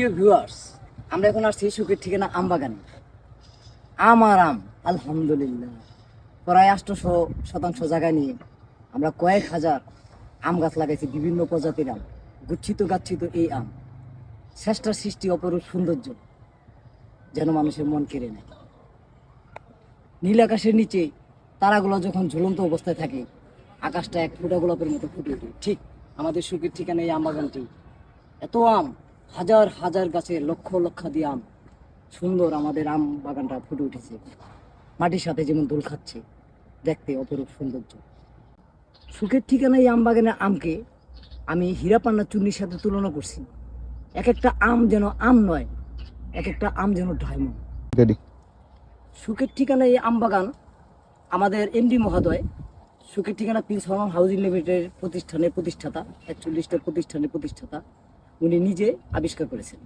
প্রিয় ভিউয়ার্স, আমরা এখন আসছি সুখের ঠিকানা আম বাগানে। আম আর আম, আলহামদুলিল্লাহ, প্রায় 800% জায়গা নিয়ে আমরা কয়েক হাজার আম গাছ লাগাইছি। বিভিন্ন প্রজাতির আম, গুচ্ছিত গাচ্ছিত এই আম, শ্রেষ্ঠার সৃষ্টি, অপরূপ সৌন্দর্য যেন মানুষের মন কেড়ে নেয়। নীল আকাশের নিচে তারাগুলো যখন ঝুলন্ত অবস্থায় থাকে, আকাশটা এক ফোঁটা গোলাপের মতো ফুটে ওঠে। ঠিক আমাদের সুখের ঠিকানা এই আম বাগানটি। এত আম, হাজার হাজার গাছে লক্ষ লক্ষাধিক আম, সুন্দর আমাদের আম বাগানটা ফুটে উঠেছে। মাটির সাথে যেমন দোল খাচ্ছে, দেখতে অপরূপ সৌন্দর্য। সুখের ঠিকানা এই আম বাগানের আমকে আমি হীরাপান্না চূর্ণির সাথে তুলনা করছি। এক একটা আম যেন আম নয়, এক একটা আম যেন ডায়মন্ড। সুখের ঠিকানা এই আম বাগান আমাদের এমডি মহোদয়, সুখের ঠিকানা প্রিন্স ফার্ম হাউজিং লিমিটেড প্রতিষ্ঠাতা, 41টা প্রতিষ্ঠানের প্রতিষ্ঠাতা, উনি নিজে আবিষ্কার করেছেন।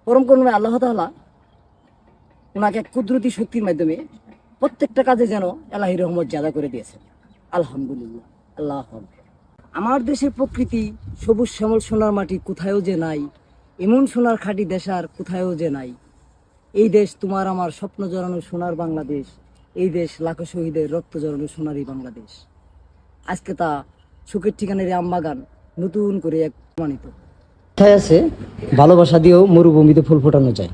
পরম করুণাময় আল্লাহ তাআলা ওনাকে এক কুদরতি শক্তির মাধ্যমে প্রত্যেকটা কাজে যেন এলাহি রহমত জাদা করে দিয়েছেন। আলহামদুলিল্লাহ, আল্লাহ আকবার। আমার দেশের প্রকৃতি সবুজ শ্যামল সোনার মাটি কোথায়ও যে নাই, এমন সোনার খাঁটি দেশ আর কোথায়ও যে নাই। এই দেশ তোমার আমার স্বপ্ন জড়ানো সোনার বাংলাদেশ, এই দেশ লাখো শহীদের রক্ত জড়ানো সোনারই বাংলাদেশ। আজকে তা সুখের ঠিকানার আম বাগান নতুন করে এক প্রমাণিত। কথায় আছে, ভালোবাসা দিয়েও মরুভূমিতে ফুল ফোটানো যায়।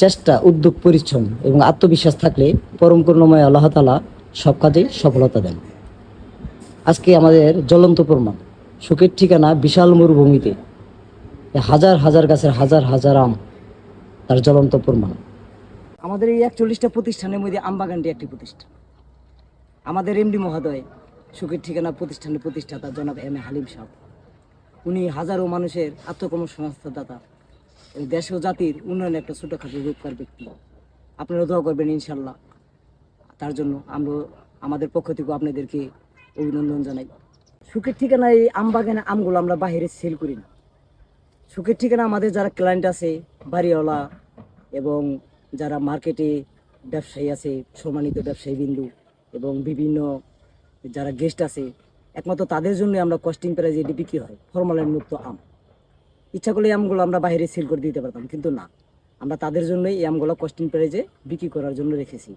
চেষ্টা, উদ্যোগ, পরিশ্রম এবং আত্মবিশ্বাস থাকলে পরম করুণাময় আল্লাহ তাআলা সব কাজেই সফলতা দেন। আজকে আমাদের জ্বলন্ত প্রমাণ, সুখের ঠিকানা বিশাল মরুভূমিতে হাজার হাজার গাছের হাজার হাজার আম, তার জ্বলন্ত প্রমাণ। আমাদের এই 41টা প্রতিষ্ঠানের মধ্যে আম বাগানটি একটি প্রতিষ্ঠান। আমাদের এমডি মহোদয়, সুখের ঠিকানা প্রতিষ্ঠানের প্রতিষ্ঠাতা জনাব এম এ হালিম সাহেব, উনি হাজারো মানুষের আত্মকর্মসংস্থানদাতা, দেশ ও জাতির উন্নয়নে একটা ছোটোখাটো রূপকার ব্যক্তি। আপনারা দোয়া করবেন ইনশাল্লাহ। তার জন্য আমরা আমাদের পক্ষ থেকে আপনাদেরকে অভিনন্দন জানাই। সুখের ঠিকানা এই আম বাগানে আমগুলো আমরা বাইরে সেল করি না। সুখের ঠিকানা আমাদের যারা ক্লায়েন্ট আছে, বাড়িওয়ালা এবং যারা মার্কেটে ব্যবসায়ী আছে, সম্মানিত ব্যবসায়ী বিন্দু এবং বিভিন্ন যারা গেস্ট আছে, একমাত্র তাদের জন্য আমরা কস্টিং প্রাইজে এটি বিক্রি হয়, ফরমালিন মুক্ত আম। ইচ্ছা করলে এই আমগুলো আমরা বাইরে সেল করে দিতে পারতাম, কিন্তু না, আমরা তাদের জন্যই এই আমগুলো কস্টিং প্রাইজে বিক্রি করার জন্য রেখেছি।